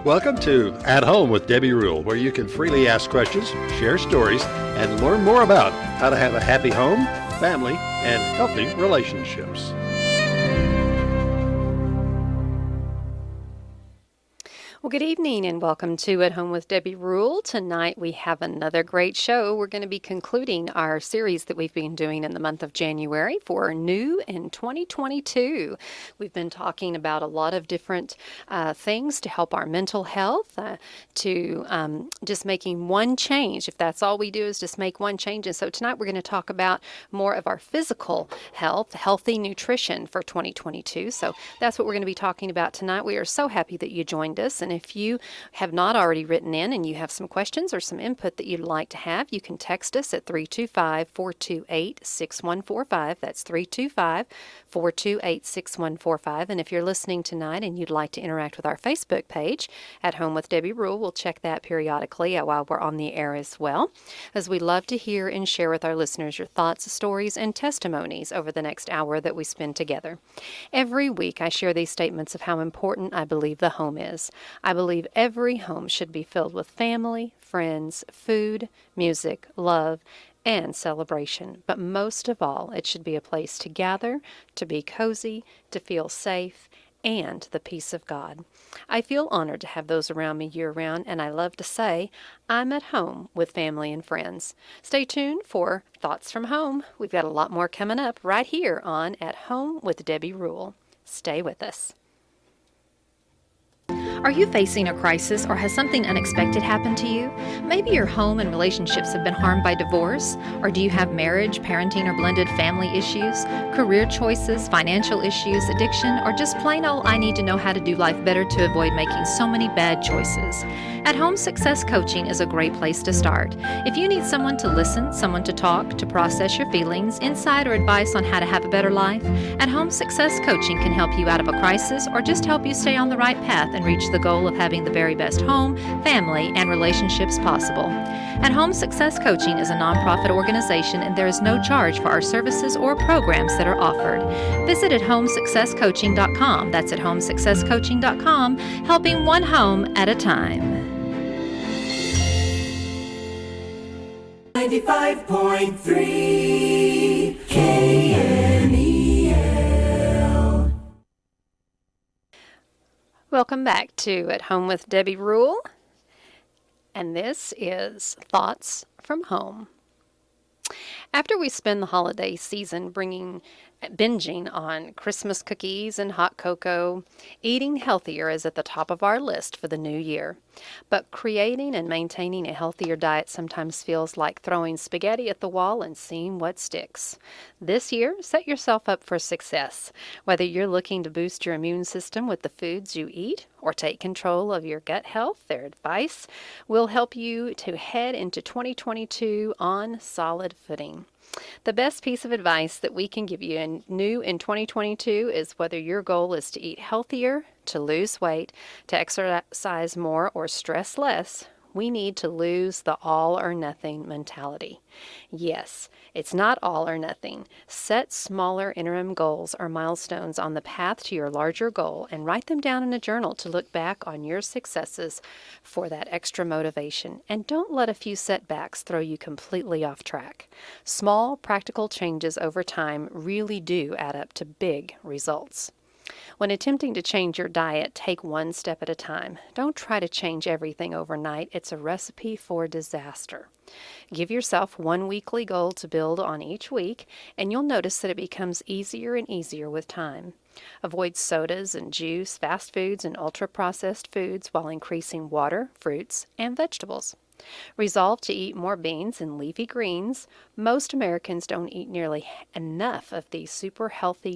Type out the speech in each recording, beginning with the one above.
Welcome to At Home with Debbie Rule, where you can freely ask questions, share stories, and learn more about how to have a happy home, family, and healthy relationships. Well, good evening and welcome to At Home with Debbie Rule. Tonight we have another great show. We're going to be concluding our series that we've been doing in the month of January for New in 2022. We've been talking about a lot of different things to help our mental health, to just making one change. If that's all we do is just make one change. And so tonight we're going to talk about more of our physical health, healthy nutrition for 2022. So that's what we're going to be talking about tonight. We are so happy that you joined us. And if you have not already written in and you have some questions or some input that you'd like to have, you can text us at 325-428-6145. That's 325-428-6145. And if you're listening tonight and you'd like to interact with our Facebook page, At Home with Debbie Rule, we'll check that periodically while we're on the air as well, as we love to hear and share with our listeners your thoughts, stories, and testimonies over the next hour that we spend together. Every week I share these statements of how important I believe the home is. I believe every home should be filled with family, friends, food, music, love, and celebration. But most of all, it should be a place to gather, to be cozy, to feel safe, and the peace of God. I feel honored to have those around me year-round, and I love to say I'm at home with family and friends. Stay tuned for Thoughts from Home. We've got a lot more coming up right here on At Home with Debbie Rule. Stay with us. Are you facing a crisis or has something unexpected happened to you? Maybe your home and relationships have been harmed by divorce, or do you have marriage, parenting, or blended family issues, career choices, financial issues, addiction, or just plain old I need to know how to do life better to avoid making so many bad choices? At Home Success Coaching is a great place to start. If you need someone to listen, someone to talk, to process your feelings, insight, or advice on how to have a better life, At Home Success Coaching can help you out of a crisis or just help you stay on the right path and reach the goal of having the very best home, family, and relationships possible. At Home Success Coaching is a nonprofit organization and there is no charge for our services or programs that are offered. Visit at homesuccesscoaching.com. That's at homesuccesscoaching.com, helping one home at a time. 95.3 KNEL. Welcome back to At Home with Debbie Rule, and this is Thoughts from Home. After we spend the holiday season binging on Christmas cookies and hot cocoa, eating healthier is at the top of our list for the new year. But creating and maintaining a healthier diet sometimes feels like throwing spaghetti at the wall and seeing what sticks. This year, set yourself up for success. Whether you're looking to boost your immune system with the foods you eat or take control of your gut health, their advice will help you to head into 2022 on solid footing. The best piece of advice that we can give you new in 2022 is whether your goal is to eat healthier, to lose weight, to exercise more, or stress less, we need to lose the all or nothing mentality. Yes, it's not all or nothing. Set smaller interim goals or milestones on the path to your larger goal and write them down in a journal to look back on your successes for that extra motivation. And don't let a few setbacks throw you completely off track. Small, practical changes over time really do add up to big results. When attempting to change your diet, take one step at a time. Don't try to change everything overnight. It's a recipe for disaster. Give yourself one weekly goal to build on each week, and you'll notice that it becomes easier and easier with time. Avoid sodas and juice, fast foods, and ultra-processed foods while increasing water, fruits, and vegetables. Resolve to eat more beans and leafy greens. Most Americans don't eat nearly enough of these super healthy,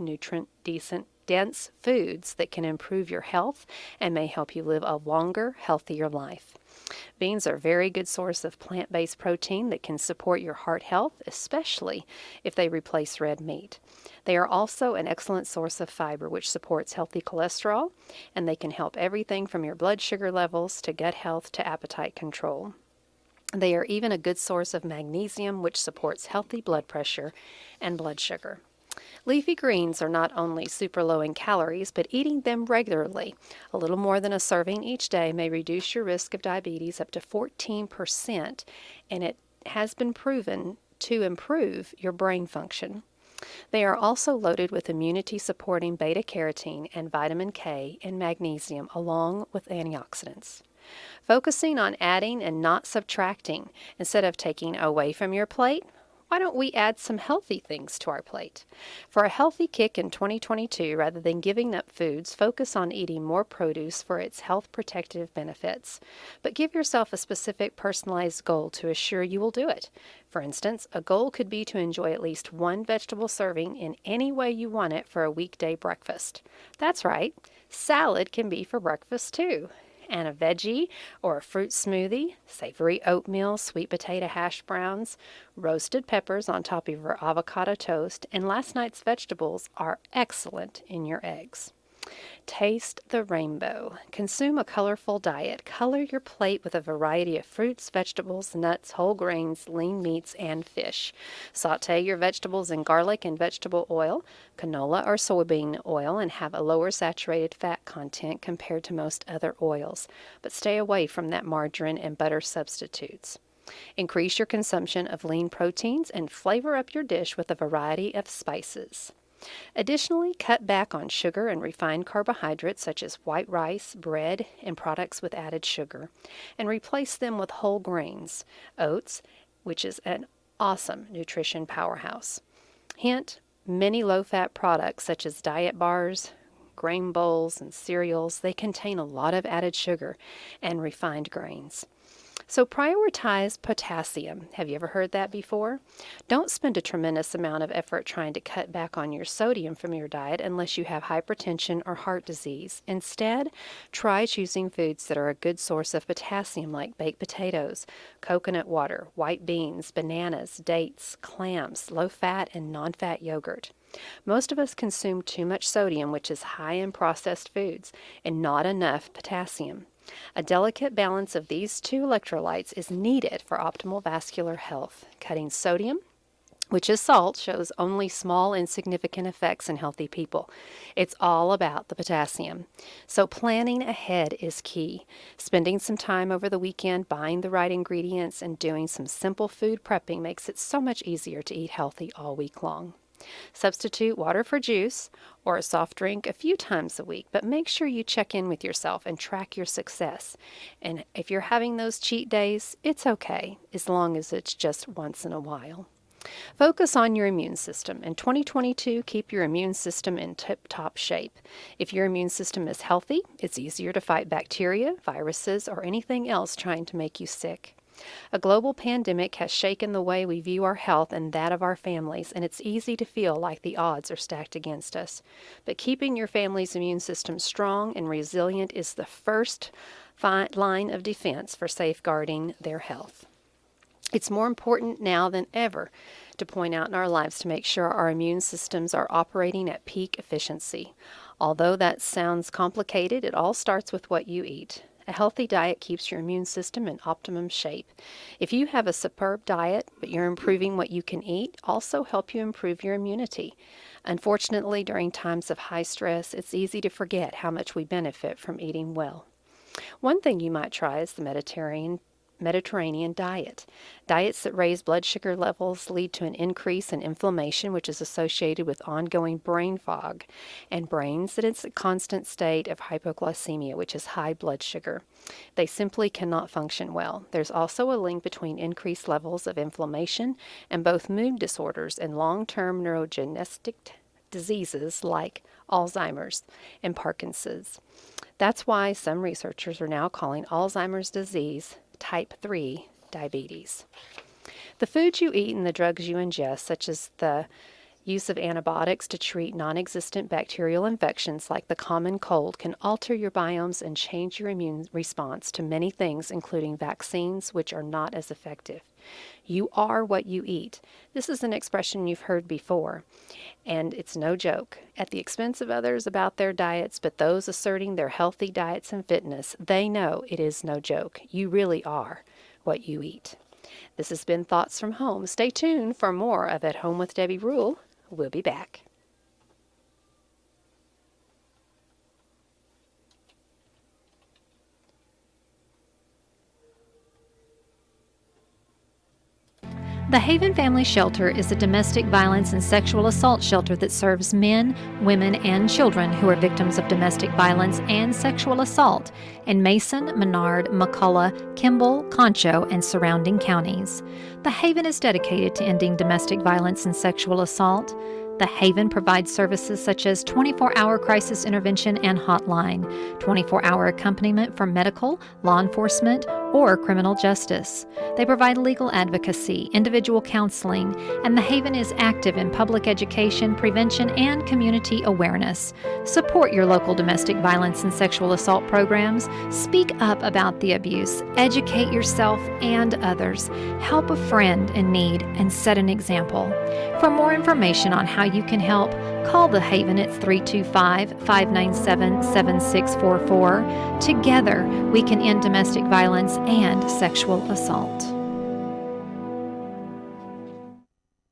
dense foods that can improve your health and may help you live a longer, healthier life. Beans are a very good source of plant-based protein that can support your heart health, especially if they replace red meat. They are also an excellent source of fiber, which supports healthy cholesterol, and they can help everything from your blood sugar levels to gut health to appetite control. They are even a good source of magnesium, which supports healthy blood pressure and blood sugar. Leafy greens are not only super low in calories, but eating them regularly, a little more than a serving each day, may reduce your risk of diabetes up to 14%, and it has been proven to improve your brain function. They are also loaded with immunity-supporting beta-carotene and vitamin K and magnesium, along with antioxidants. Focusing on adding and not subtracting instead of taking away from your plate, why don't we add some healthy things to our plate? For a healthy kick in 2022, rather than giving up foods, focus on eating more produce for its health protective benefits. But give yourself a specific personalized goal to assure you will do it. For instance, a goal could be to enjoy at least one vegetable serving in any way you want it for a weekday breakfast. That's right, salad can be for breakfast too. And a veggie or a fruit smoothie, savory oatmeal, sweet potato hash browns, roasted peppers on top of your avocado toast, and last night's vegetables are excellent in your eggs. Taste the rainbow. Consume a colorful diet. Color your plate with a variety of fruits, vegetables, nuts, whole grains, lean meats, and fish. Sauté your vegetables in garlic and vegetable oil, canola or soybean oil, and have a lower saturated fat content compared to most other oils. But stay away from that margarine and butter substitutes. Increase your consumption of lean proteins and flavor up your dish with a variety of spices. Additionally, cut back on sugar and refined carbohydrates such as white rice, bread, and products with added sugar, and replace them with whole grains, oats, which is an awesome nutrition powerhouse. Hint, many low-fat products such as diet bars, grain bowls, and cereals, they contain a lot of added sugar and refined grains. So prioritize potassium. Have you ever heard that before? Don't spend a tremendous amount of effort trying to cut back on your sodium from your diet unless you have hypertension or heart disease. Instead, try choosing foods that are a good source of potassium like baked potatoes, coconut water, white beans, bananas, dates, clams, low-fat and non-fat yogurt. Most of us consume too much sodium, which is high in processed foods, and not enough potassium. A delicate balance of these two electrolytes is needed for optimal vascular health. Cutting sodium, which is salt, shows only small insignificant effects in healthy people. It's all about the potassium. So planning ahead is key. Spending some time over the weekend buying the right ingredients and doing some simple food prepping makes it so much easier to eat healthy all week long. Substitute water for juice or a soft drink a few times a week, but make sure you check in with yourself and track your success. And if you're having those cheat days, it's okay, as long as it's just once in a while. Focus on your immune system. In 2022, keep your immune system in tip-top shape. If your immune system is healthy, it's easier to fight bacteria, viruses, or anything else trying to make you sick. A global pandemic has shaken the way we view our health and that of our families, and it's easy to feel like the odds are stacked against us. But keeping your family's immune system strong and resilient is the first line of defense for safeguarding their health. It's more important now than ever to point out in our lives to make sure our immune systems are operating at peak efficiency. Although that sounds complicated, it all starts with what you eat. A healthy diet keeps your immune system in optimum shape. If you have a superb diet, but you're improving what you can eat, also help you improve your immunity. Unfortunately, during times of high stress, it's easy to forget how much we benefit from eating well. One thing you might try is the Mediterranean diet. Diets that raise blood sugar levels lead to an increase in inflammation, which is associated with ongoing brain fog, and brains that it's a constant state of hypoglycemia, which is high blood sugar. They simply cannot function well. There's also a link between increased levels of inflammation and both mood disorders and long-term neurogenetic diseases like Alzheimer's and Parkinson's. That's why some researchers are now calling Alzheimer's disease type 3 diabetes. The foods you eat and the drugs you ingest, such as the use of antibiotics to treat non-existent bacterial infections like the common cold, can alter your biomes and change your immune response to many things, including vaccines, which are not as effective. You are what you eat. This is an expression you've heard before, and it's no joke. At the expense of others about their diets, but those asserting their healthy diets and fitness, they know it is no joke. You really are what you eat. This has been Thoughts from Home. Stay tuned for more of At Home with Debbie Rule We'll be back. The Haven Family Shelter is a domestic violence and sexual assault shelter that serves men, women, and children who are victims of domestic violence and sexual assault in Mason, Menard, McCullough, Kimball, Concho, and surrounding counties. The Haven is dedicated to ending domestic violence and sexual assault. The Haven provides services such as 24-hour crisis intervention and hotline, 24-hour accompaniment for medical, law enforcement, or criminal justice. They provide legal advocacy, individual counseling, and the Haven is active in public education, prevention, and community awareness. Support your local domestic violence and sexual assault programs. Speak up about the abuse. Educate yourself and others. Help a friend in need and set an example. For more information on how you can help, call the Haven at 325-597-7644. Together, we can end domestic violence and sexual assault.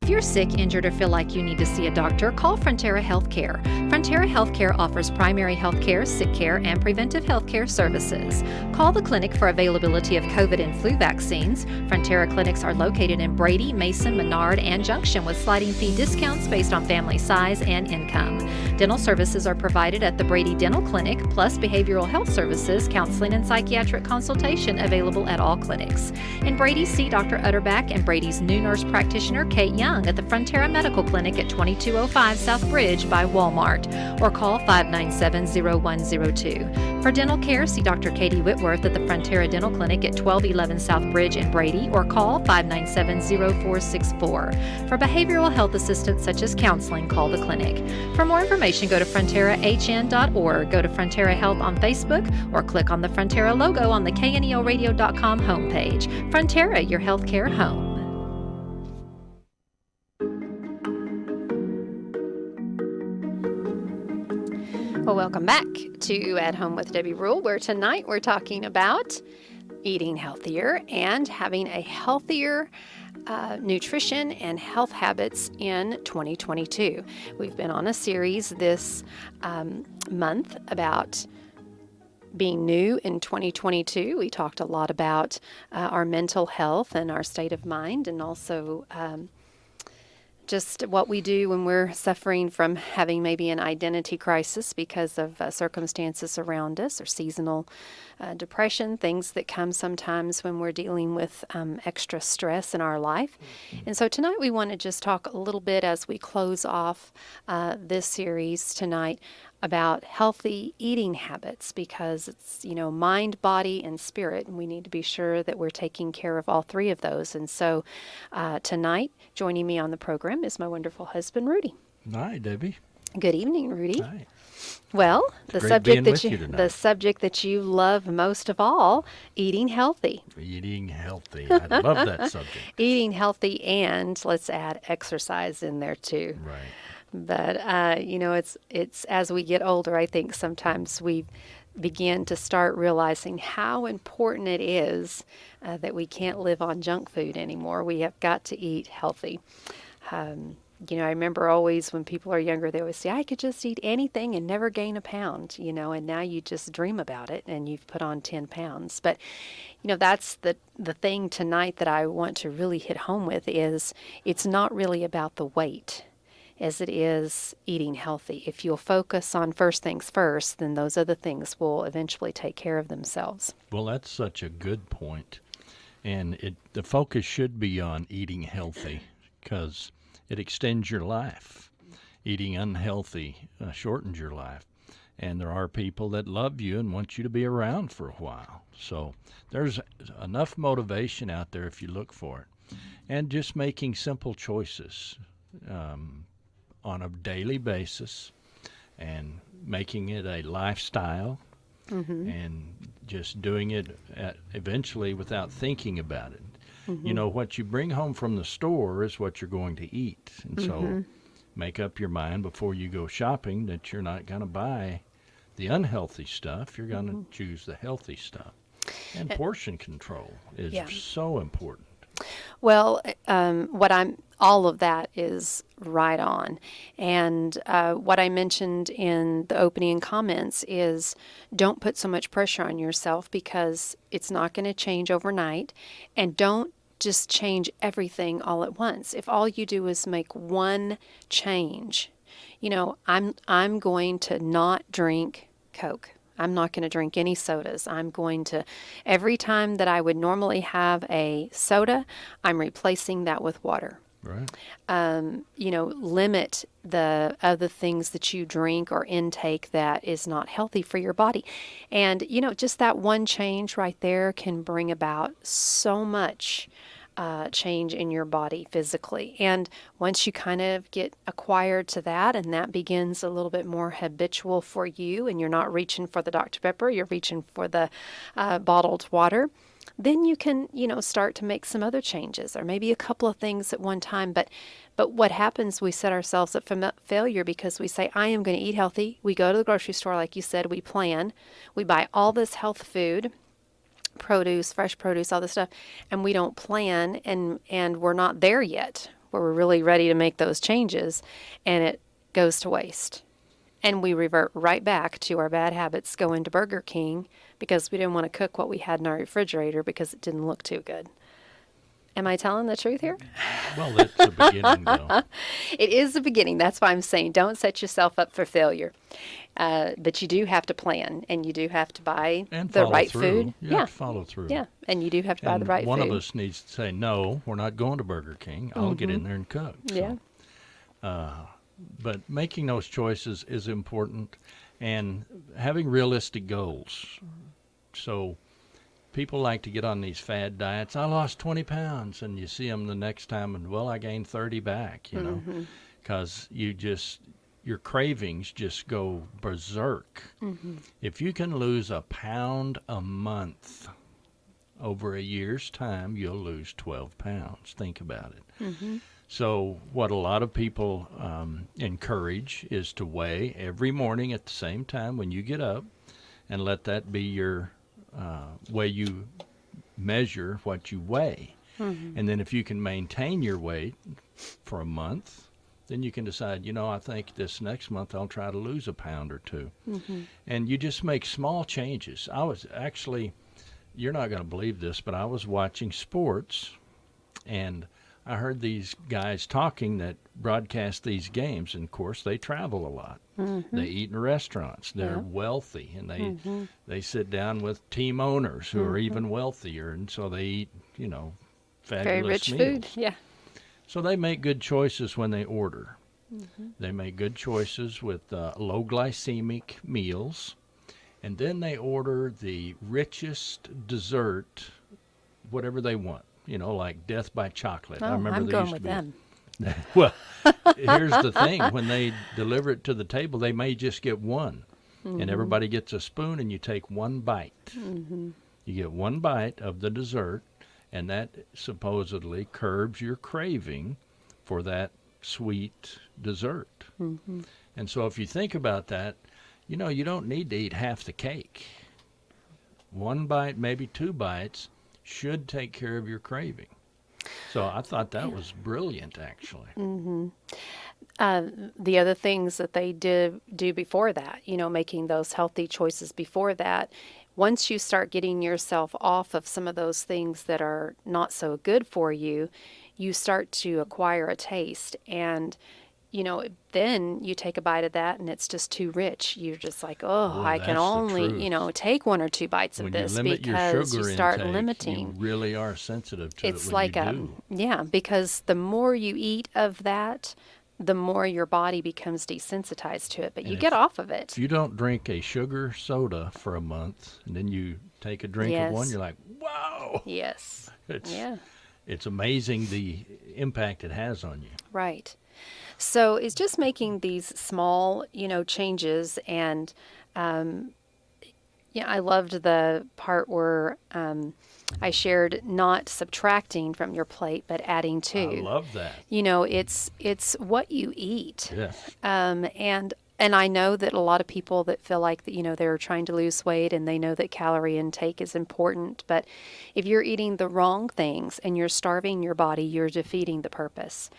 If you're sick, injured, or feel like you need to see a doctor, call Frontera Healthcare. Frontera Healthcare offers primary health care, sick care, and preventive health care services. Call the clinic for availability of COVID and flu vaccines. Frontera clinics are located in Brady, Mason, Menard, and Junction with sliding fee discounts based on family size and income. Dental services are provided at the Brady Dental Clinic, plus behavioral health services, counseling, and psychiatric consultation available at all clinics. In Brady, see Dr. Utterback and Brady's new nurse practitioner, Kate Young, at the Frontera Medical Clinic at 2205 South Bridge by Walmart, or call 597-0102. For dental care, see Dr. Katie Whitworth at the Frontera Dental Clinic at 1211 South Bridge in Brady, or call 597-0464. For behavioral health assistance such as counseling, call the clinic. For more information, go to fronterahn.org, go to Frontera Health on Facebook, or click on the Frontera logo on the KNELradio.com homepage. Frontera, your healthcare home. Well, welcome back to At Home with Debbie Rule, where tonight we're talking about eating healthier and having a healthier nutrition and health habits in 2022. We've been on a series this month about being new in 2022. We talked a lot about our mental health and our state of mind, and also just what we do when we're suffering from having maybe an identity crisis because of circumstances around us, or seasonal depression, things that come sometimes when we're dealing with extra stress in our life. And so tonight we want to just talk a little bit as we close off this series tonight about healthy eating habits, because it's, mind, body, and spirit, and we need to be sure that we're taking care of all three of those. And so tonight, joining me on the program is my wonderful husband, Rudy. Hi, Debbie. Good evening, Rudy. Hi. Well, the subject that you love most of all, eating healthy. Eating healthy. I love that subject. Eating healthy, and let's add exercise in there too. Right. But, it's as we get older, I think sometimes we begin to start realizing how important it is that we can't live on junk food anymore. We have got to eat healthy. I remember always when people are younger, they always say, I could just eat anything and never gain a pound, and now you just dream about it and you've put on 10 pounds. But, that's the thing tonight that I want to really hit home with is it's not really about the weight as it is eating healthy. If you'll focus on first things first, then those other things will eventually take care of themselves. Well, that's such a good point. And the focus should be on eating healthy, because it extends your life. Eating unhealthy shortens your life. And there are people that love you and want you to be around for a while. So there's enough motivation out there if you look for it. And just making simple choices on a daily basis, and making it a lifestyle, and just doing it eventually without thinking about it. What you bring home from the store is what you're going to eat. And so make up your mind before you go shopping that you're not going to buy the unhealthy stuff. You're going to choose the healthy stuff. And portion control is so important. Well, what I'm all of that is right on. And what I mentioned in the opening comments is don't put so much pressure on yourself because it's not going to change overnight. And don't just change everything all at once. If all you do is make one change, I'm going to not drink Coke. I'm not going to drink any sodas. I'm going to, every time that I would normally have a soda, I'm replacing that with water. Right. Limit the other things that you drink or intake that is not healthy for your body. And, just that one change right there can bring about so much change in your body physically. And once you kind of get acquired to that and that begins a little bit more habitual for you and you're not reaching for the Dr. Pepper, you're reaching for the bottled water, then you can, start to make some other changes or maybe a couple of things at one time. But what happens, we set ourselves up for failure because we say, I am going to eat healthy. We go to the grocery store, like you said, we plan, we buy all this health food, produce, fresh produce, all this stuff, and we don't plan and we're not there yet where we're really ready to make those changes, and it goes to waste. And we revert right back to our bad habits, going to Burger King because we didn't want to cook what we had in our refrigerator because it didn't look too good. Am I telling the truth here? Well, that's the beginning, though. It is the beginning. That's why I'm saying don't set yourself up for failure. But you do have to plan, and you do have to buy And the follow right through. food. You have to follow through. Yeah, and you do have to buy the right one food. of us needs to say, no, we're not going to Burger King. I'll get in there and cook. So, Yeah. but making those choices is important, and having realistic goals. So people like to get on these fad diets. I lost 20 pounds, and you see them the next time, and, I gained 30 back, because your cravings just go berserk. If you can lose a pound a month over a year's time, you'll lose 12 pounds. Think about it. So what a lot of people encourage is to weigh every morning at the same time when you get up, and let that be your way you measure what you weigh. And then if you can maintain your weight for a month, then you can decide, I think this next month I'll try to lose a pound or two. And you just make small changes. I was actually, you're not going to believe this, but I was watching sports, and I heard these guys talking that broadcast these games, and of course they travel a lot. They eat in restaurants. They're wealthy, and they sit down with team owners who are even wealthier, and so they eat, fabulous Very rich meals. food. Yeah. So they make good choices when they order. They make good choices with low glycemic meals, and then they order the richest dessert, whatever they want. Like death by chocolate. Oh, I remember I'm there going used with to be them. Well, here's the thing. When they deliver it to the table, they may just get one. And everybody gets a spoon, and you take one bite. You get one bite of the dessert, and that supposedly curbs your craving for that sweet dessert. And so if you think about that, you don't need to eat half the cake. One bite, maybe 2 bites, should take care of your craving. So I thought that was brilliant, actually. The other things that they do before that, making those healthy choices before that, once you start getting yourself off of some of those things that are not so good for you, you start to acquire a taste. And then you take a bite of that and it's just too rich. You're just like, I can only, take 1 or 2 bites of this because you start limiting. You really are sensitive to it's it when like you do. Because the more you eat of that, the more your body becomes desensitized to it. But you get off of it. If you don't drink a sugar soda for a month and then you take a drink of one, you're like, wow. Yes. It's amazing the impact it has on you. Right. So it's just making these small, changes. And, I loved the part where I shared not subtracting from your plate, but adding to. I love that. It's what you eat. Yes. And And I know that a lot of people that feel like that, they're trying to lose weight and they know that calorie intake is important. But if you're eating the wrong things and you're starving your body, you're defeating the purpose.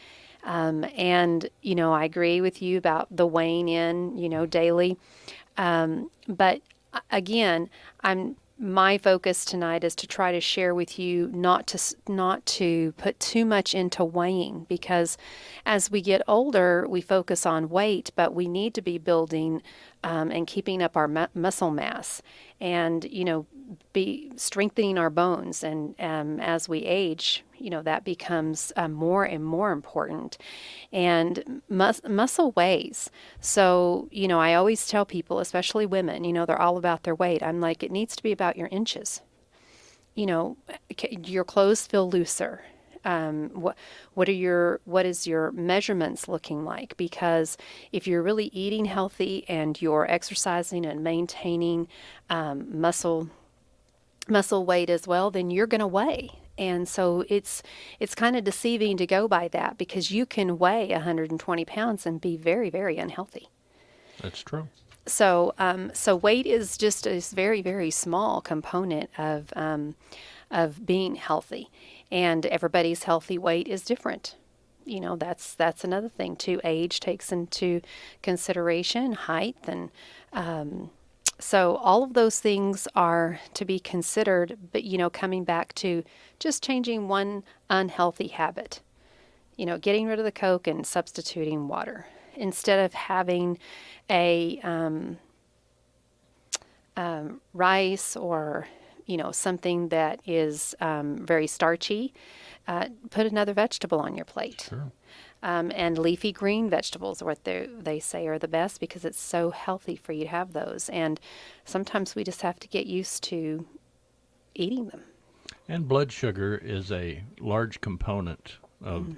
And, I agree with you about the weighing in, daily. But again, my focus tonight is to try to share with you not to put too much into weighing, because as we get older, we focus on weight, but we need to be building and keeping up our muscle mass, and be strengthening our bones. And as we age, that becomes more and more important. And muscle weighs. So, I always tell people, especially women, they're all about their weight. I'm like, it needs to be about your inches. Your clothes feel looser. What is your measurements looking like? Because if you're really eating healthy and you're exercising and maintaining muscle weight as well, then you're going to weigh. And so it's kind of deceiving to go by that, because you can weigh 120 pounds and be very, very unhealthy. That's true. So weight is just a very, very small component of being healthy, and everybody's healthy weight is different. That's another thing too. Age takes into consideration, height, and so all of those things are to be considered. But coming back to just changing one unhealthy habit, getting rid of the Coke and substituting water instead of having a rice or something that is very starchy. Put another vegetable on your plate. Sure. And leafy green vegetables are what they say are the best, because it's so healthy for you to have those. And sometimes we just have to get used to eating them. And blood sugar is a large component of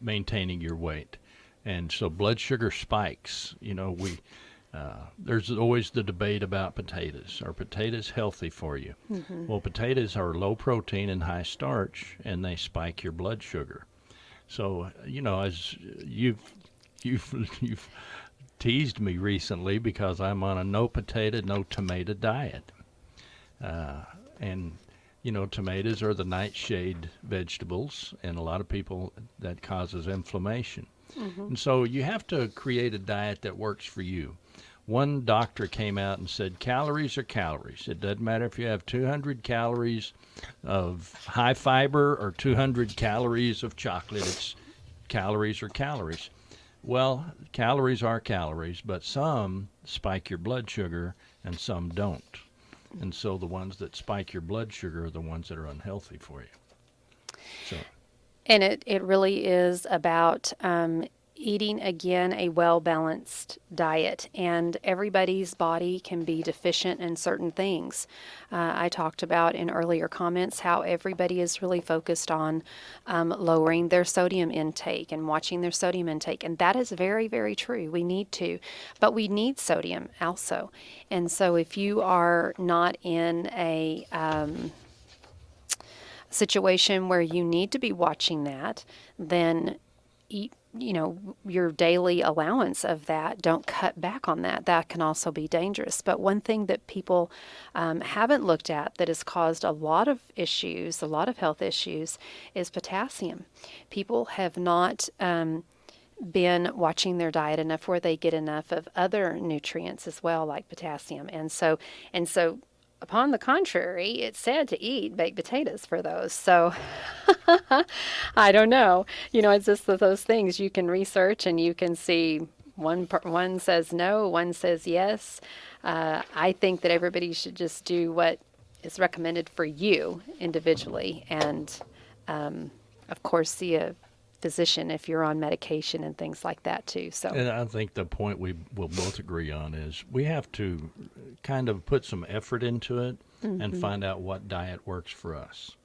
maintaining your weight. And so blood sugar spikes. There's always the debate about potatoes. Are potatoes healthy for you? Mm-hmm. Well, potatoes are low protein and high starch, and they spike your blood sugar. So, as you've teased me recently because I'm on a no potato, no tomato diet. And tomatoes are the nightshade vegetables, and a lot of people, that causes inflammation. Mm-hmm. And so you have to create a diet that works for you. One doctor came out and said, calories are calories. It doesn't matter if you have 200 calories of high fiber or 200 calories of chocolate. It's calories are calories. Well, calories are calories, but some spike your blood sugar and some don't. And so the ones that spike your blood sugar are the ones that are unhealthy for you. So. And it really is about eating, again, a well-balanced diet. And everybody's body can be deficient in certain things. I talked about in earlier comments how everybody is really focused on lowering their sodium intake and watching their sodium intake. And that is very, very true. We need to. But we need sodium also. And so if you are not in a situation where you need to be watching that, then eat, your daily allowance of that. Don't cut back on that. That can also be dangerous. But one thing that people haven't looked at that has caused a lot of issues, a lot of health issues, is potassium. People have not been watching their diet enough where they get enough of other nutrients as well, like potassium. And so upon the contrary, it's said to eat baked potatoes for those. So I don't know. It's just those things you can research and you can see. One says no, one says yes. I think that everybody should just do what is recommended for you individually, and of course see a physician if you're on medication and things like that too. So, and I think the point we will both agree on is we have to kind of put some effort into it and find out what diet works for us.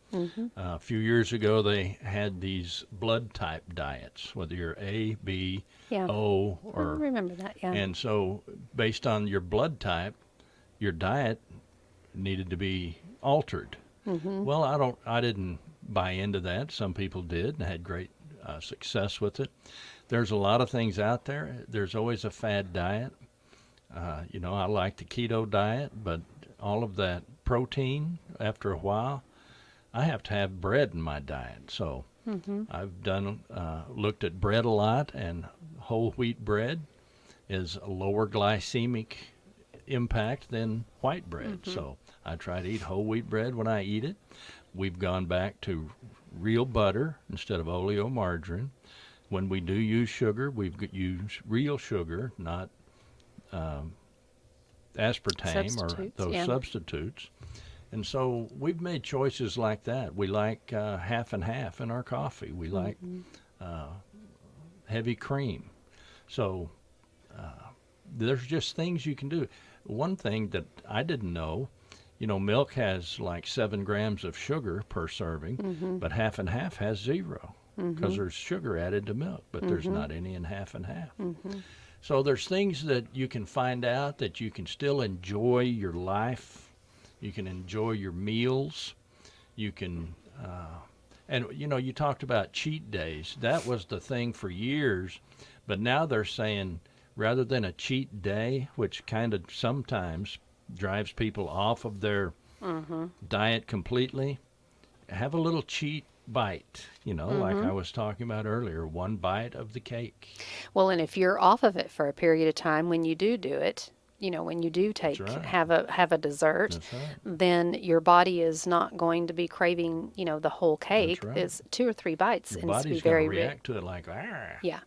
A few years ago, they had these blood type diets, whether you're A, B, O, or... I remember that, yeah. And so based on your blood type, your diet needed to be altered. Well, I didn't buy into that. Some people did and had great success with it. There's a lot of things out there. There's always a fad diet. I like the keto diet, but all of that protein, after a while, I have to have bread in my diet. So I've looked at bread a lot, and whole wheat bread is a lower glycemic impact than white bread. So I try to eat whole wheat bread when I eat it. We've gone back to real butter instead of oleomargarine. When we do use sugar, we've used real sugar, not aspartame or those substitutes. And so we've made choices like that. We like half and half in our coffee. We like heavy cream. So there's just things you can do. One thing that I didn't know, milk has like 7 grams of sugar per serving, but half and half has 0 because there's sugar added to milk, but there's not any in half and half. So there's things that you can find out that you can still enjoy your life. You can enjoy your meals. You can, you talked about cheat days. That was the thing for years, but now they're saying rather than a cheat day, which kind of sometimes drives people off of their diet completely, have a little cheat bite, like I was talking about earlier, one bite of the cake. Well, and if you're off of it for a period of time, when you do it, when you do have a dessert, then your body is not going to be craving, the whole cake. It's 2 or 3 bites. Your and body's it's very going to react to it like, ah. Yeah,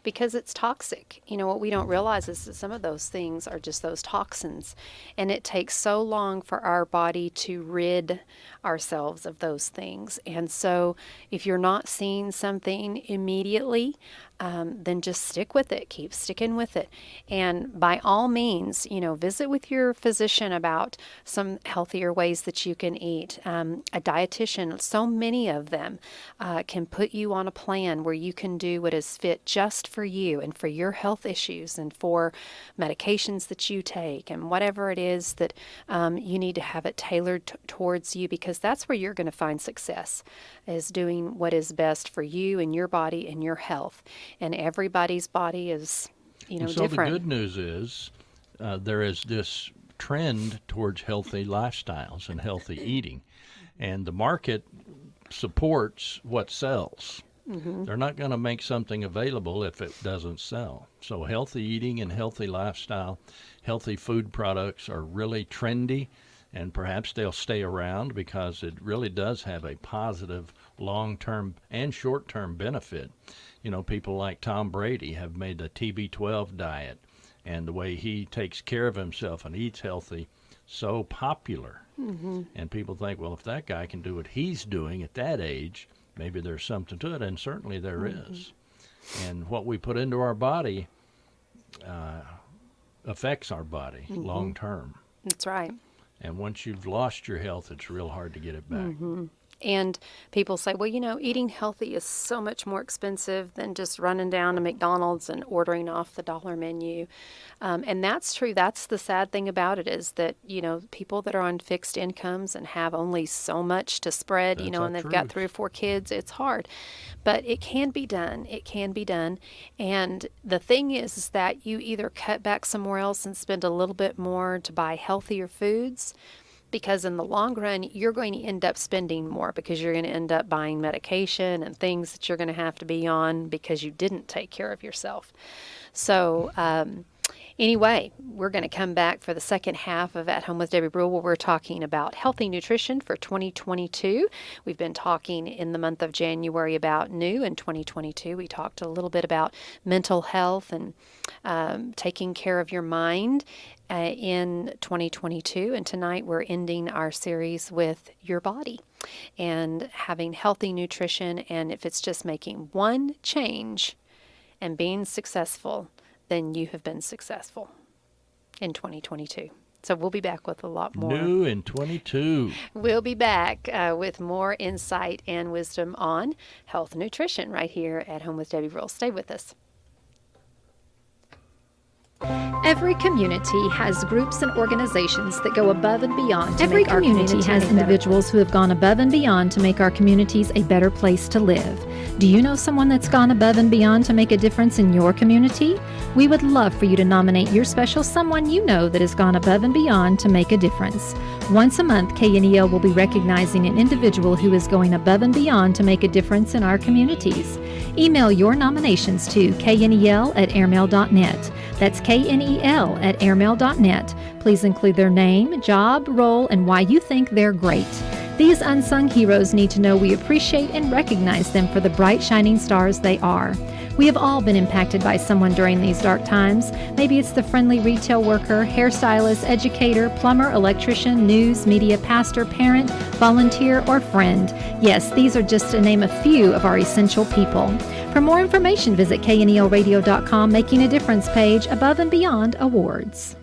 because it's toxic. What we don't realize is that some of those things are just those toxins, and it takes so long for our body to rid ourselves of those things. And so if you're not seeing something immediately, then just stick with it. Keep sticking with it. And by all means, visit with your physician about some healthier ways that you can eat. A dietitian, so many of them, can put you on a plan where you can do what is fit just for you and for your health issues and for medications that you take and whatever it is that you need to have it tailored towards you, because that's where you're going to find success, is doing what is best for you and your body and your health. And everybody's body is, so different. The good news is there is this trend towards healthy lifestyles and healthy eating, and the market supports what sells. They're not going to make something available if it doesn't sell. So healthy eating and healthy lifestyle, healthy food products are really trendy, and perhaps they'll stay around because it really does have a positive long-term and short-term benefit. People like Tom Brady have made the TB12 diet, and the way he takes care of himself and eats healthy so popular. And people think, well, if that guy can do what he's doing at that age, maybe there's something to it, and certainly there is. And what we put into our body affects our body long term. That's right. And once you've lost your health, it's real hard to get it back. And people say, well, eating healthy is so much more expensive than just running down to McDonald's and ordering off the dollar menu. And that's true. That's the sad thing about it, is that, people that are on fixed incomes and have only so much to spread, and they've got 3 or 4 kids, it's hard. But it can be done. It can be done. And the thing is that you either cut back somewhere else and spend a little bit more to buy healthier foods, because in the long run, you're going to end up spending more, because you're going to end up buying medication and things that you're going to have to be on because you didn't take care of yourself. So anyway, we're going to come back for the second half of At Home with Debbie Brule, where we're talking about healthy nutrition for 2022. We've been talking in the month of January about new in 2022. We talked a little bit about mental health and taking care of your mind in 2022, and tonight we're ending our series with your body and having healthy nutrition. And if it's just making one change and being successful, then you have been successful in 2022. So we'll be back with a lot more. New in 22. We'll be back with more insight and wisdom on health and nutrition right here at Home with Debbie Brule. Stay with us. Every community has groups and organizations that go above and beyond to Every make our community community has a better individuals who have gone above and beyond to make our communities a better place to live. Do you know someone that's gone above and beyond to make a difference in your community? We would love for you to nominate your special someone you know that has gone above and beyond to make a difference. Once a month, KNEL will be recognizing an individual who is going above and beyond to make a difference in our communities. Email your nominations to knel@airmail.net. That's knel@airmail.net. Please include their name, job, role, and why you think they're great. These unsung heroes need to know we appreciate and recognize them for the bright, shining stars they are. We have all been impacted by someone during these dark times. Maybe it's the friendly retail worker, hairstylist, educator, plumber, electrician, news, media, pastor, parent, volunteer, or friend. Yes, these are just to name a few of our essential people. For more information, visit knelradio.com, Making a Difference page, Above and Beyond Awards.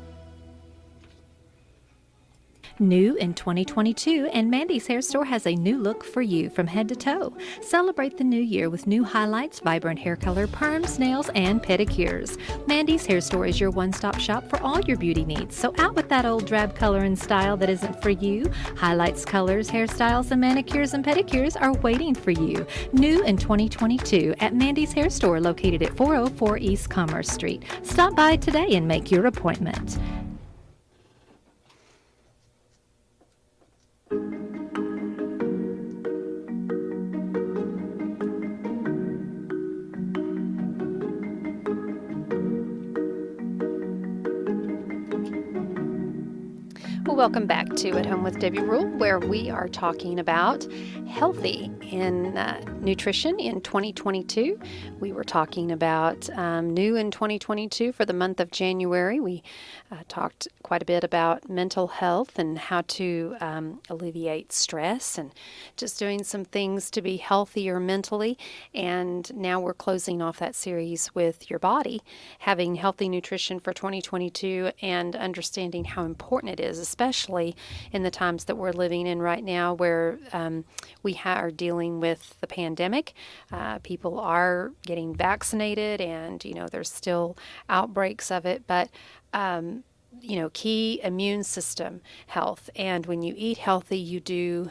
New in 2022, and Mandy's Hair Store has a new look for you from head to toe. Celebrate the new year with new highlights, vibrant hair color, perms, nails, and pedicures. Mandy's Hair Store is your one-stop shop for all your beauty needs. So out with that old drab color and style that isn't for you. Highlights, colors, hairstyles, and manicures and pedicures are waiting for you. New in 2022 at Mandy's Hair Store, located at 404 East Commerce Street. Stop by today and make your appointment. Well, welcome back to At Home with Debbie Rule, where we are talking about healthy in nutrition in 2022. We were talking about new in 2022 for the month of January. We talked quite a bit about mental health and how to alleviate stress and just doing some things to be healthier mentally. And now we're closing off that series with your body, having healthy nutrition for 2022 and understanding how important it is, especially in the times that we're living in right now where we are dealing with the pandemic. People are getting vaccinated and, there's still outbreaks of it, but key immune system health. And when you eat healthy, you do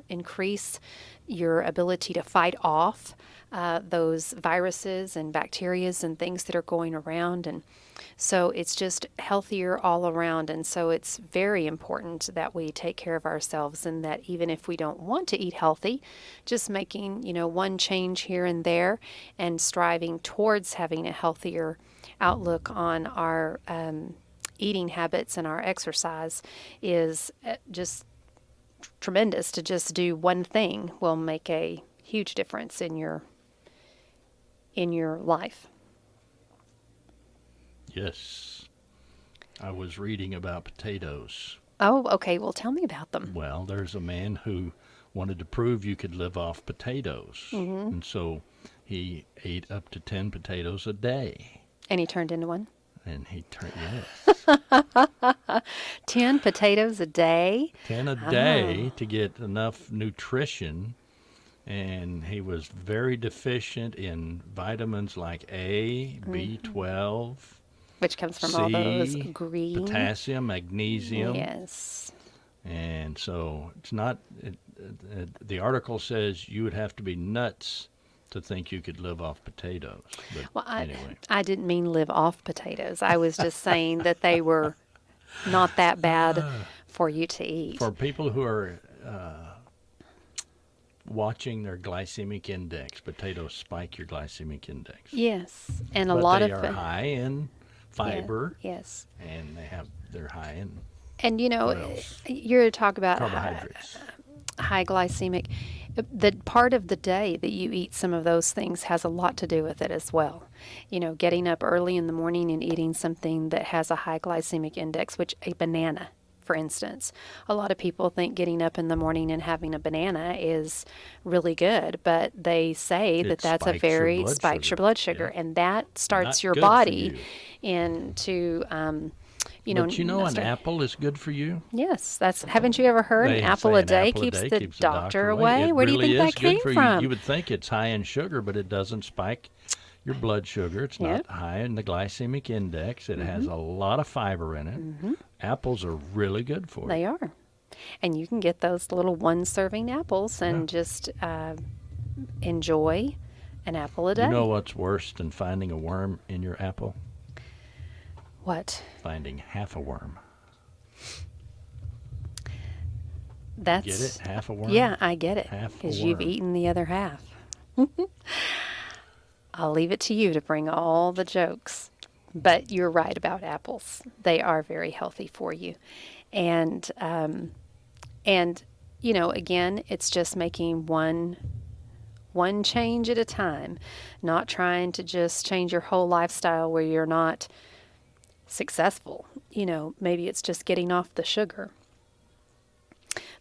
increase your ability to fight off those viruses and bacterias and things that are going around. And so it's just healthier all around. And so it's very important that we take care of ourselves, and that even if we don't want to eat healthy, just making, one change here and there and striving towards having a healthier outlook on our eating habits and our exercise is just tremendous. To just do one thing will make a huge difference in your life. Yes. I was reading about potatoes. Oh, okay. Well, tell me about them. Well, there's a man who wanted to prove you could live off potatoes. Mm-hmm. And so he ate up to 10 potatoes a day. And he turned into one? And he turned, yes. 10 potatoes a day? 10 a day to get enough nutrition. And he was very deficient in vitamins like A, B12, which comes from C, all those green. Potassium, magnesium. Yes. And so it's not, the article says you would have to be nuts to think you could live off potatoes. But well, anyway. I didn't mean live off potatoes. I was just saying that they were not that bad for you to eat. For people who are watching their glycemic index, potatoes spike your glycemic index. Yes, and a but lot they of are high in fiber. Yeah, yes, and they're high in. And you're talking about carbohydrates. High glycemic. The part of the day that you eat some of those things has a lot to do with it as well. Getting up early in the morning and eating something that has a high glycemic index, which a banana, for instance. A lot of people think getting up in the morning and having a banana is really good, but they say that that's a very spikes your blood sugar, yeah. And that starts Not your good body for you. into But an apple is good for you? Yes, haven't you ever heard an apple a day keeps the doctor away? Where do you think that came from? You would think it's high in sugar, but it doesn't spike your blood sugar. It's not high in the glycemic index. It has a lot of fiber in it. Mm-hmm. Apples are really good for you. They are. And you can get those little one-serving apples and just enjoy an apple a day. You know what's worse than finding a worm in your apple? What? Finding half a worm. That's Get it? Half a worm? Yeah, I get it. Half a Because you've worm. eaten the other half. I'll leave it to you to bring all the jokes. But you're right about apples. They are very healthy for you. And again, it's just making one change at a time, not trying to just change your whole lifestyle where you're not successful. Maybe it's just getting off the sugar.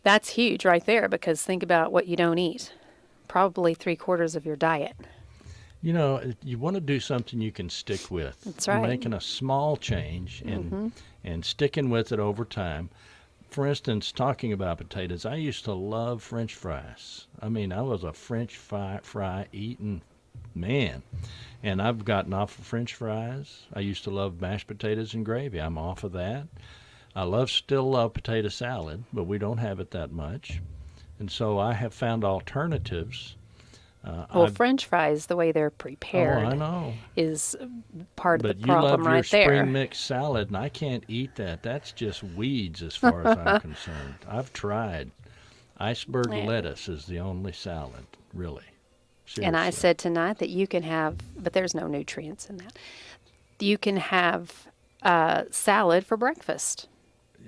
That's huge right there, because think about what you don't eat. Probably 3/4 of your diet. You want to do something you can stick with. That's right. Making a small change and sticking with it over time. For instance, talking about potatoes, I used to love French fries. I mean, I was a French fry eating man. And I've gotten off of French fries. I used to love mashed potatoes and gravy. I'm off of that. I still love potato salad, but we don't have it that much. And so I have found alternatives. French fries, the way they're prepared, I know, is part but of the problem right you love your there. spring mix salad, and I can't eat that. That's just weeds as far as I'm concerned. I've tried. Iceberg lettuce is the only salad, really. Seriously. And I said tonight that you can have, but there's no nutrients in that. You can have salad for breakfast.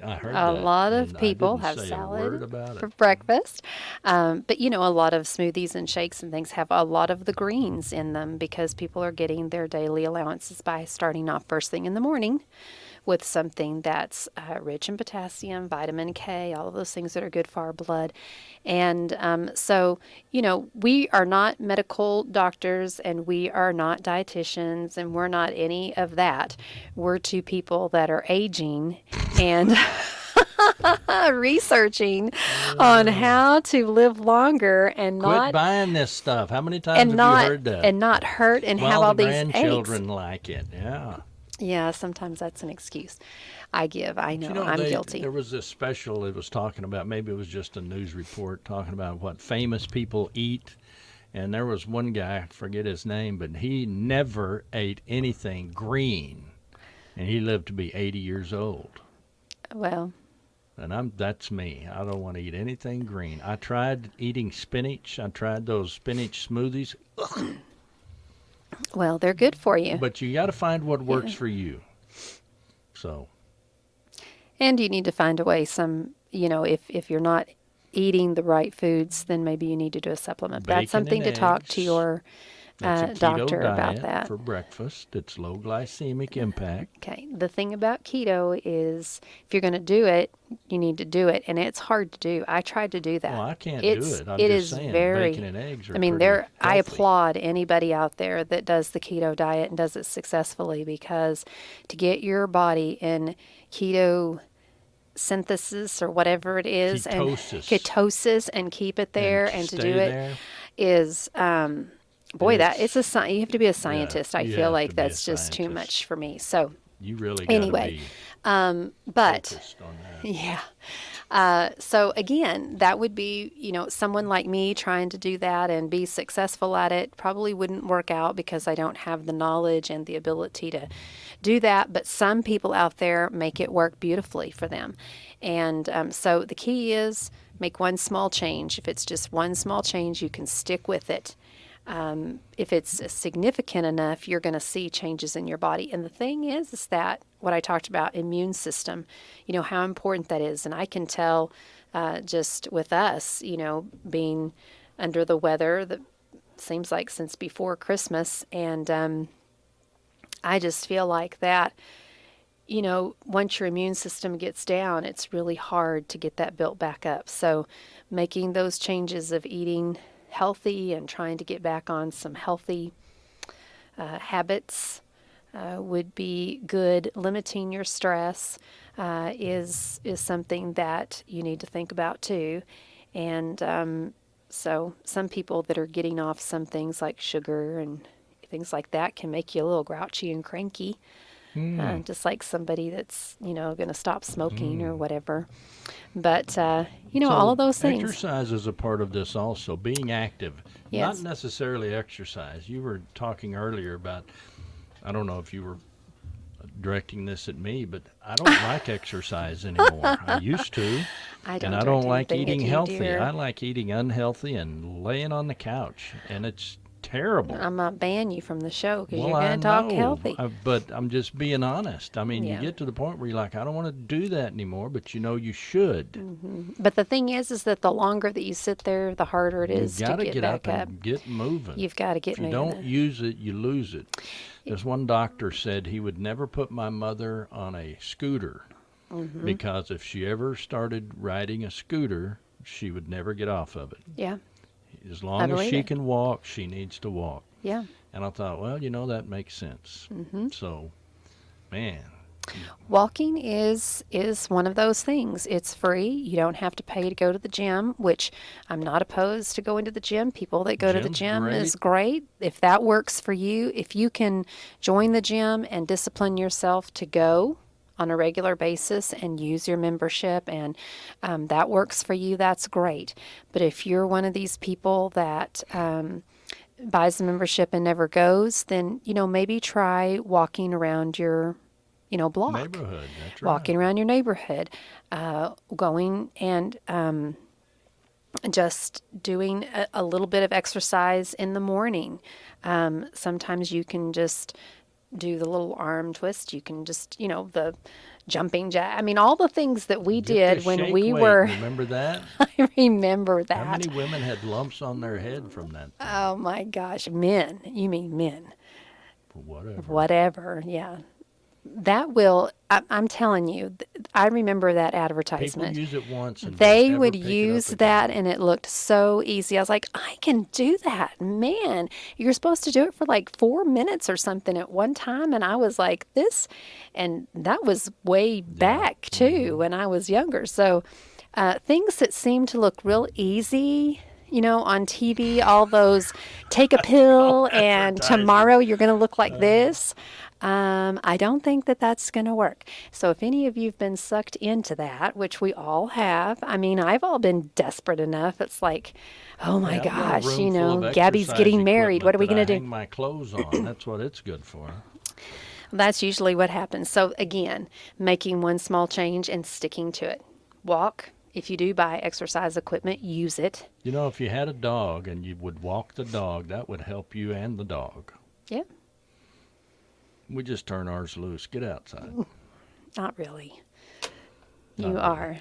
I heard A that, lot of and people I didn't have say a salad word about for it. breakfast. But, a lot of smoothies and shakes and things have a lot of the greens in them, because people are getting their daily allowances by starting off first thing in the morning with something that's rich in potassium, vitamin K, all of those things that are good for our blood. And so, we are not medical doctors, and we are not dietitians, and we're not any of that. We're two people that are aging and researching on how to live longer and Quit not buying this stuff. How many times have you heard that? and not hurt and have Well, all the these aches. grandchildren like it. Yeah. Yeah, sometimes that's an excuse I give. I know, I'm There guilty. was this special it was talking about, maybe it was just a news report talking about what famous people eat. And there was one guy, I forget his name, but he never ate anything green. And he lived to be 80 years old. Well, And that's me. I don't want to eat anything green. I tried eating spinach. I tried those spinach smoothies. Ugh. well, they're good for you. But you got to find what works for you. So, And you need to find a way, if you're not eating the right foods, then maybe you need to do a supplement. Bacon That's something and to talk to eggs. your that's a keto doctor about diet that. for breakfast. It's low glycemic impact. Okay. The thing about keto is, if you're going to do it, you need to do it, and it's hard to do. I tried to do that. Well, I can't It do it. I'm is just saying, very. bacon and eggs are I mean, pretty I healthy. applaud anybody out there that does the keto diet and does it successfully, because to get your body in keto synthesis or whatever it is, ketosis, and keep it there and to do it there. is you have to be a scientist. I you feel have like to be a that's just too scientist. much for me. So You really got anyway, to be but focused on that. yeah. So again, that would be, someone like me trying to do that and be successful at it probably wouldn't work out, because I don't have the knowledge and the ability to do that. But some people out there make it work beautifully for them. And so the key is make one small change. If it's just one small change, you can stick with it. If it's significant enough, you're going to see changes in your body. And the thing is that what I talked about, immune system, how important that is. And I can tell just with us, being under the weather, that seems like since before Christmas. And I just feel like that, once your immune system gets down, it's really hard to get that built back up. So making those changes of eating healthy and trying to get back on some healthy habits would be good. Limiting your stress is something that you need to think about too. And so some people that are getting off some things like sugar and things like that can make you a little grouchy and cranky. just like somebody that's, going to stop smoking or whatever. But, all of those things. Exercise is a part of this also, being active. Yes. Not necessarily exercise. You were talking earlier about, I don't know if you were directing this at me, but I don't like exercise anymore. I used to. I And I don't like anything eating at you, healthy. dear. I like eating unhealthy and laying on the couch, and it's terrible. I'm going to ban you from the show because Well, you're I going to talk know, healthy. but I'm just being honest. I mean, Yeah. you get to the point where you're like, I don't want to do that anymore, but you should. But the thing is that the longer that you sit there, the harder it is You to got to get get back up up. and get moving. You've got to get If you moving. don't use it, you lose it. There's one doctor said he would never put my mother on a scooter because if she ever started riding a scooter, she would never get off of it. Yeah, As long as believe she it. can walk, she needs to walk. yeah. And I thought, well, that makes sense. So, man, Walking is one of those things. It's free. You don't have to pay to go to the gym, which I'm not opposed to going to the gym. People that go to the Gym's gym great. is great. If that works for you, if you can join the gym and discipline yourself to go on a regular basis and use your membership and that works for you, that's great. But if you're one of these people that buys the membership and never goes, then, maybe try walking around your block. neighborhood, that's right. Walking around your neighborhood, going and just doing a little bit of exercise in the morning. Sometimes you can just do the little arm twist. You can just, the jumping jack. I mean, all the things that we Get did the when shake we weight. were, Remember that? I remember How that. many women had lumps on their head from that? Oh my gosh, men. You mean men. Whatever. Whatever, yeah. That will, I'm telling you, I remember that advertisement. People use it once and They don't ever would pick it use up that, again. and it looked so easy. I was like, I can do that. Man, you're supposed to do it for like 4 minutes or something at one time. And I was like, this, and that was way back too when I was younger. So things that seem to look real easy, on TV, all those take a pill and tomorrow you're going to look like this. I don't think that that's going to work. So if any of you have been sucked into that, which we all have, I mean, I've all been desperate enough. It's like, oh my Yeah, I've got a gosh, room full of Gabby's exercise getting married. What are we equipment going that to I hang do? my clothes on. That's what it's good for. That's usually what happens. So again, making one small change and sticking to it. Walk. If you do buy exercise equipment, use it. If you had a dog and you would walk the dog, that would help you and the dog. Yeah, We just turn ours loose. Get outside. not really. Not You really. are.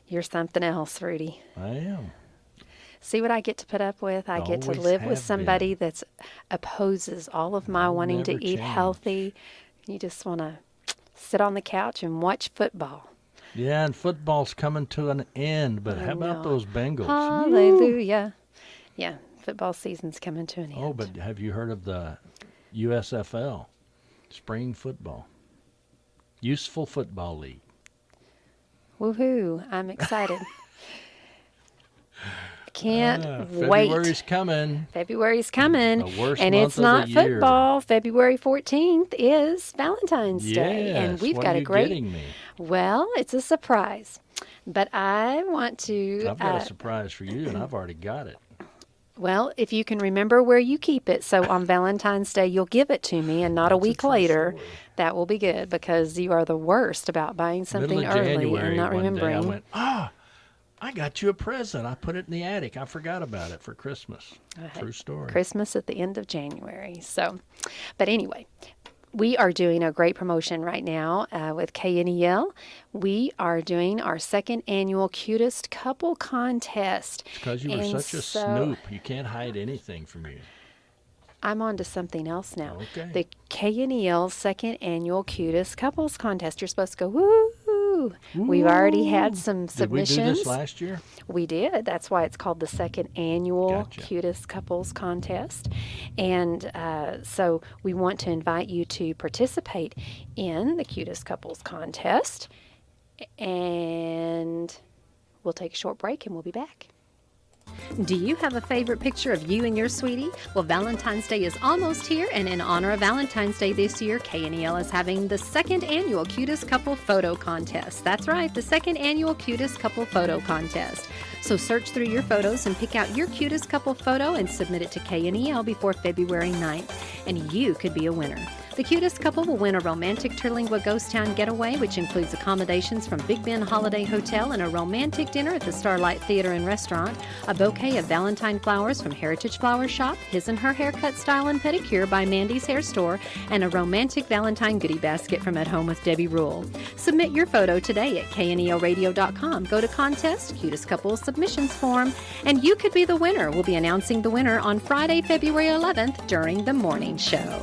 You're something else, Rudy. I am. See what I get to put up with? I get to Always live with have somebody been. that's opposes all of my I'll wanting to never eat change. healthy. You just want to sit on the couch and watch football. Yeah, and football's coming to an end, but I how about know. those Bengals? Hallelujah. Yeah, football season's coming to an end. Oh, but have you heard of the USFL, spring football? Useful Football League. Woohoo, I'm excited. Can't wait. February's coming. February's coming, The worst and month it's of not the year. football. February 14th is Valentine's Day, and Yes, we've what got are a you great. getting me? Well, it's a surprise, but I want to. I've got a surprise for you, and I've already got it. Well, if you can remember where you keep it, so on Valentine's Day you'll give it to me, and not a That's a week true later. story. That will be good because you are the worst about buying something Middle of early January, and not one day, remembering. I went, I got you a present. I put it in the attic. I forgot about it for Christmas. True story. Christmas at the end of January. So, but anyway, we are doing a great promotion right now with KNEL. We are doing our second annual Cutest Couple Contest. It's because you were And such a so- snoop. You can't hide anything from you. I'm on to something else now. Okay. The KNEL second annual Cutest Couples Contest. You're supposed to go, woo! We've already had some Did we submissions. do this last year? We did. That's why it's called the second annual Gotcha. Cutest Couples Contest. And so we want to invite you to participate in the Cutest Couples Contest. And we'll take a short break and we'll be back. Do you have a favorite picture of you and your sweetie? Well, Valentine's Day is almost here, and in honor of Valentine's Day this year, KNEL is having the second annual Cutest Couple Photo Contest. That's right, the second annual Cutest Couple Photo Contest. So search through your photos and pick out your cutest couple photo and submit it to KNEL before February 9th, and you could be a winner. The cutest couple will win a romantic Terlingua Ghost Town getaway, which includes accommodations from Big Ben Holiday Hotel and a romantic dinner at the Starlight Theater and Restaurant, a bouquet of Valentine flowers from Heritage Flower Shop, His and Her Haircut Style and Pedicure by Mandy's Hair Store, and a romantic Valentine goodie basket from At Home with Debbie Rule. Submit your photo today at knelradio.com. Go to Contest, Cutest Couple Submissions Form, and you could be the winner. We'll be announcing the winner on Friday, February 11th during the morning show.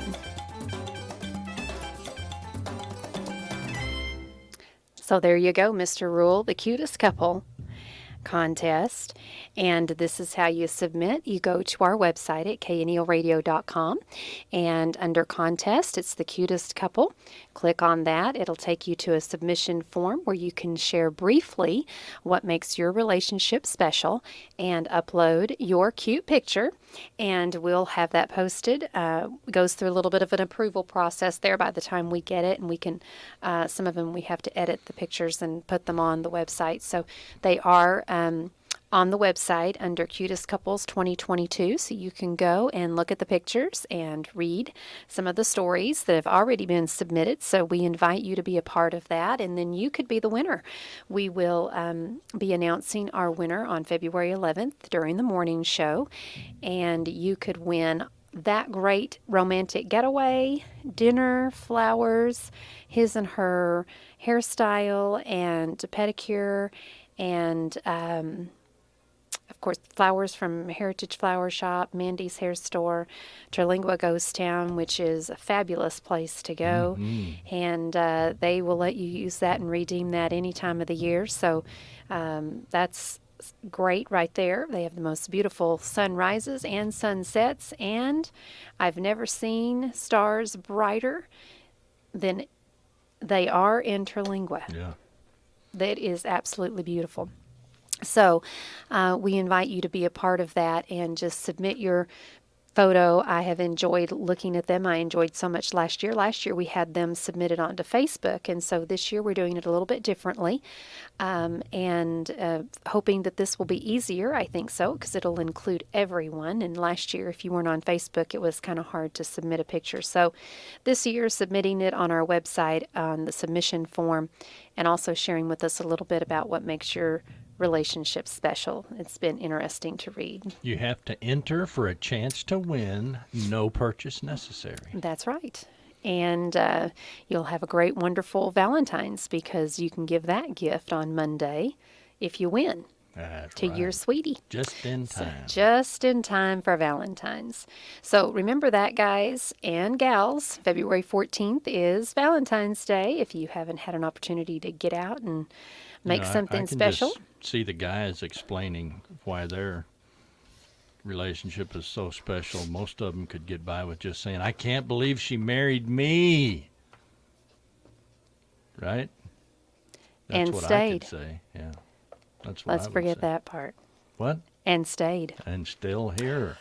So there you go, Mr. Rule, the Cutest Couple Contest. And this is how you submit. You go to our website at knelradio.com, and under Contest, it's the Cutest Couple. Click on that. It'll take you to a submission form where you can share briefly what makes your relationship special and upload your cute picture, and we'll have that posted. It goes through a little bit of an approval process there by the time we get it, and we can, some of them we have to edit the pictures and put them on the website. So they are on the website under Cutest Couples 2022, so you can go and look at the pictures and read some of the stories that have already been submitted. So we invite you to be a part of that, and then you could be the winner. We will be announcing our winner on February 11th during the morning show, and you could win that great romantic getaway, dinner, flowers, His and Her hairstyle and pedicure, and of course, flowers from Heritage Flower Shop, Mandy's Hair Store, Terlingua Ghost Town, which is a fabulous place to go. Mm-hmm. And they will let you use that and redeem that any time of the year. So that's great right there. They have the most beautiful sunrises and sunsets, and I've never seen stars brighter than they are in Terlingua. Yeah. That is absolutely beautiful. So we invite you to be a part of that and just submit your photo. I have enjoyed looking at them. I enjoyed so much last year. Last year we had them submitted onto Facebook, and so this year we're doing it a little bit differently, and hoping that this will be easier. I think so, because it'll include everyone. And last year, if you weren't on Facebook, it was kind of hard to submit a picture. So this year, submitting it on our website on the submission form, and also sharing with us a little bit about what makes your relationship special. It's been interesting to read. You have to enter for a chance to win. No purchase necessary. That's right. And you'll have a great, wonderful Valentine's, because you can give that gift on Monday if you win. That's to right. Your sweetie. Just in time. So just in time for Valentine's. So remember that, guys and gals. February 14th is Valentine's Day. If you haven't had an opportunity to get out and make something special. Just see the guys explaining why their relationship is so special. Most of them could get by with just saying, "I can't believe she married me." Right? That's and what stayed. I could say. Yeah. That's what Let's I would forget say. that part. What? And stayed. And still here.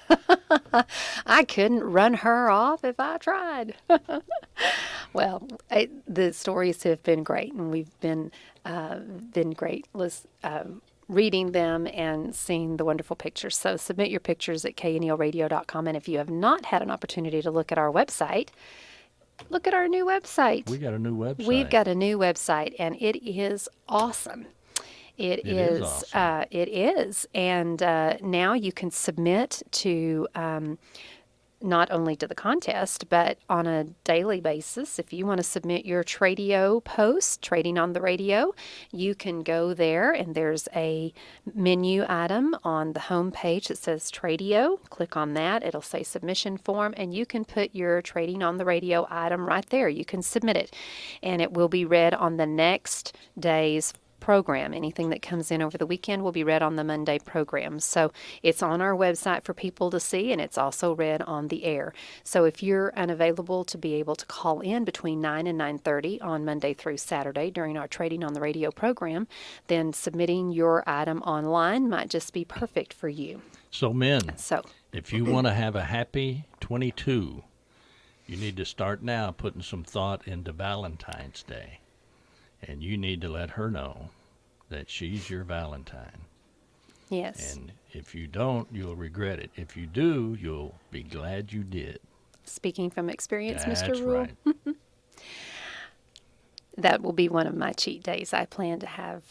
I couldn't run her off if I tried. Well, the stories have been great, and we've been great reading them and seeing the wonderful pictures. So submit your pictures at knelradio.com, and if you have not had an opportunity to look at our website, look at our new website. We got a new website. We've got a new website, and it is awesome. It is awesome. It is. And now you can submit to not only to the contest, but on a daily basis. If you want to submit your Tradio post, Trading on the Radio, you can go there, and there's a menu item on the home page that says Tradio. Click on that. It'll say submission form, and you can put your Trading on the Radio item right there. You can submit it, and it will be read on the next day's program. Anything that comes in over the weekend will be read on the Monday program. So it's on our website for people to see, and it's also read on the air. So if you're unavailable to be able to call in between 9 and 9:30 on Monday through Saturday during our Trading on the Radio program, then submitting your item online might just be perfect for you. So men, So if you want to have a happy 22, you need to start now putting some thought into Valentine's Day. And you need to let her know that she's your Valentine. yes, And if you don't, you'll regret it. If you do, you'll be glad you did. speaking from experience, That's Mr. Rule, right. that will be one of my cheat days. I plan to have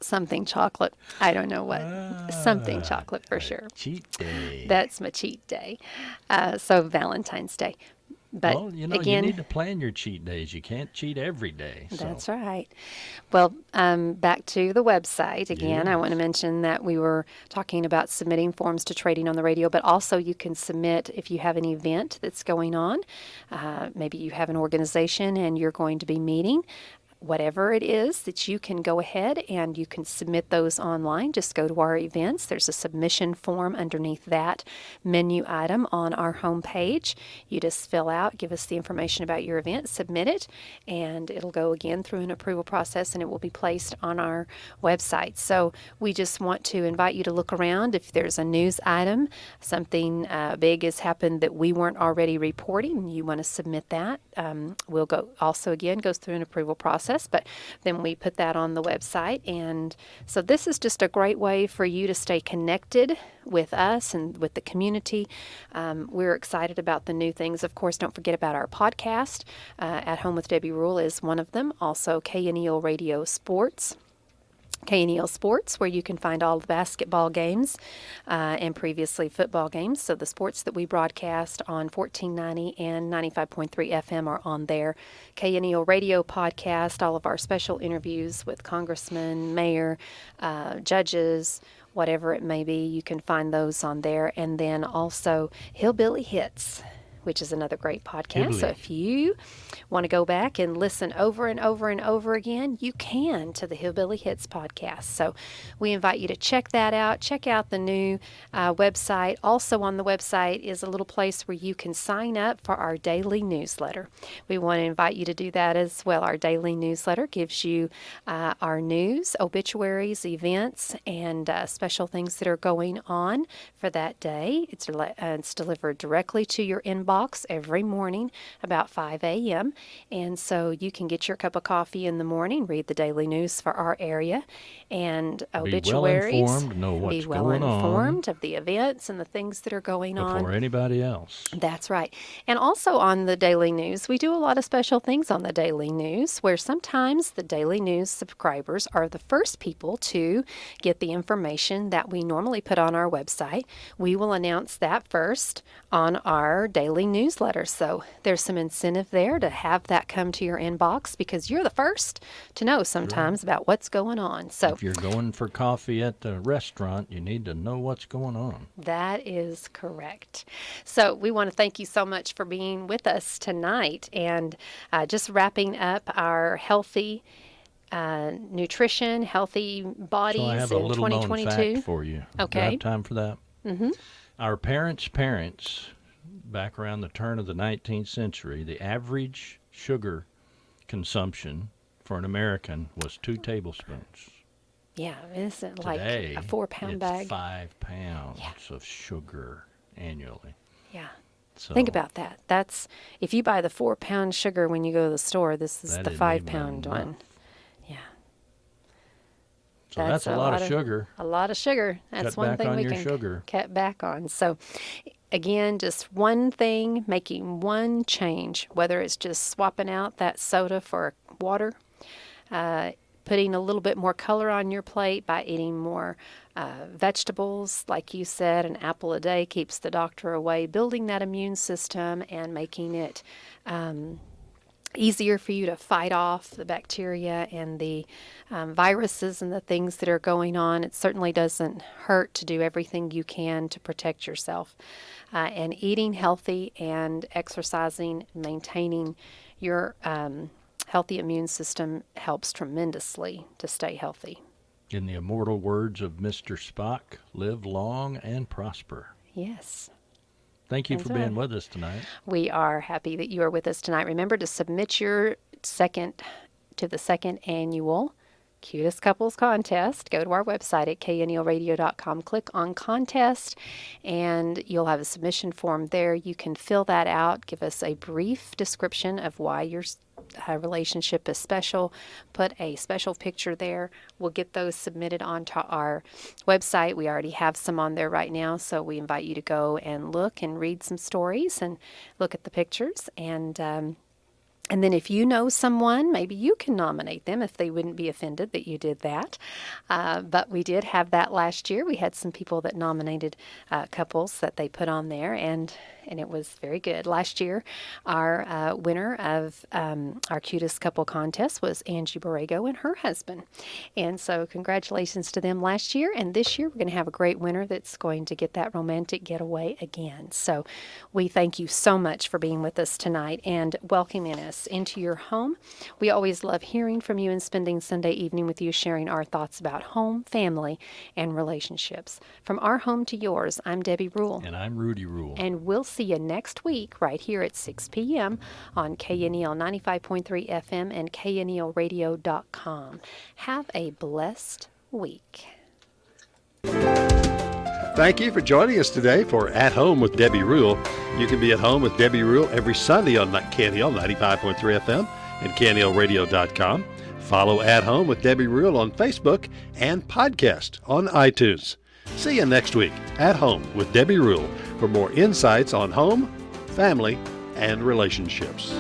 something chocolate. I don't know what. Something chocolate for sure. Cheat day. That's my cheat day. So Valentine's Day. But well, you again, need to plan your cheat days. You can't cheat every day. So. that's right. Well, back to the website again. I want to mention that we were talking about submitting forms to Trading on the Radio, but also you can submit if you have an event that's going on. Maybe you have an organization and you're going to be meeting. Whatever it is that you can go ahead and you can submit those online. Just go to our events. There's a submission form underneath that menu item on our homepage. You just fill out, give us the information about your event, submit it, and it'll go again through an approval process and it will be placed on our website. So we just want to invite you to look around. If there's a news item, something big has happened that we weren't already reporting, and you want to submit that, we'll go also again goes through an approval process. But then we put that on the website. And so this is just a great way for you to stay connected with us and with the community. We're excited about the new things. Of course, don't forget about our podcast. At Home with Debbie Rule is one of them. Also, KNEL Radio Sports. KNEL Sports, where you can find all the basketball games and previously football games. So the sports that we broadcast on 1490 and 95.3 FM are on there. KNEL Radio Podcast, all of our special interviews with congressmen, mayor, judges, whatever it may be, you can find those on there. And then also Hillbilly Hits, which is another great podcast. Hillbilly. So if you want to go back and listen over and over and over again, you can to the Hillbilly Hits podcast. So we invite you to check that out. Check out the new website. Also on the website is a little place where you can sign up for our daily newsletter. We want to invite you to do that as well. Our daily newsletter gives you our news, obituaries, events, and special things that are going on for that day. It's delivered directly to your inbox every morning about 5 a.m. And so you can get your cup of coffee in the morning, read the daily news for our area, and obituaries. Be well informed, know what's Be well going on informed of the events and the things that are going on. before anybody else. That's right. And also on the daily news, we do a lot of special things on the daily news where sometimes the daily news subscribers are the first people to get the information that we normally put on our website. We will announce that first on our daily newsletter. So there's some incentive there to have that come to your inbox because you're the first to know sometimes about what's going on. So If you're going for coffee at the restaurant, you need to know what's going on. that is correct. So we want to thank you so much for being with us tonight and just wrapping up our healthy nutrition, healthy bodies So I have a in little known 2022. fact for you. Do Okay. I have time for that? Mm-hmm. Our parents, back around the turn of the 19th century, the average sugar consumption for an American was 2 tablespoons. Yeah, isn't it like Today, a 4-pound bag? it's 5 pounds of sugar annually. Yeah. So Think about that. That's if you buy the 4-pound sugar when you go to the store, this is that the isn't 5-pound even one. enough. Yeah. So that's a lot of sugar. A lot of sugar. That's Cut one back thing on we your can sugar. cut back on. So again, just one thing, making one change, whether it's just swapping out that soda for water, putting a little bit more color on your plate by eating more vegetables. Like you said, an apple a day keeps the doctor away, building that immune system and making it easier for you to fight off the bacteria and the viruses and the things that are going on. It certainly doesn't hurt to do everything you can to protect yourself. And eating healthy and exercising, maintaining your healthy immune system helps tremendously to stay healthy. In the immortal words of Mr. Spock, live long and prosper. Yes. Thank you That's for being right. with us tonight. We are happy that you are with us tonight. Remember to submit your second annual Cutest Couples Contest. Go to our website at knelradio.com, click on contest, and you'll have a submission form there. You can fill that out, give us a brief description of why your relationship is special, put a special picture there. We'll get those submitted onto our website. We already have some on there right now, so we invite you to go and look and read some stories and look at the pictures. And then if you know someone, maybe you can nominate them if they wouldn't be offended that you did that. But we did have that last year. We had some people that nominated couples that they put on there, and it was very good. Last year, our winner of our Cutest Couple Contest was Angie Borrego and her husband. And so congratulations to them last year. And this year, we're going to have a great winner that's going to get that romantic getaway again. So we thank you so much for being with us tonight and welcoming us into your home. We always love hearing from you and spending Sunday evening with you, sharing our thoughts about home, family, and relationships. From our home to yours, I'm Debbie Rule. And I'm Rudy Rule. And we'll see you next week right here at 6 p.m. on KNEL 95.3 FM and knelradio.com. Have a blessed week. Thank you for joining us today for At Home with Debbie Rule. You can be at home with Debbie Rule every Sunday on KNEL 95.3 FM and knelradio.com. Follow At Home with Debbie Rule on Facebook and podcast on iTunes. See you next week at Home with Debbie Rule for more insights on home, family, and relationships.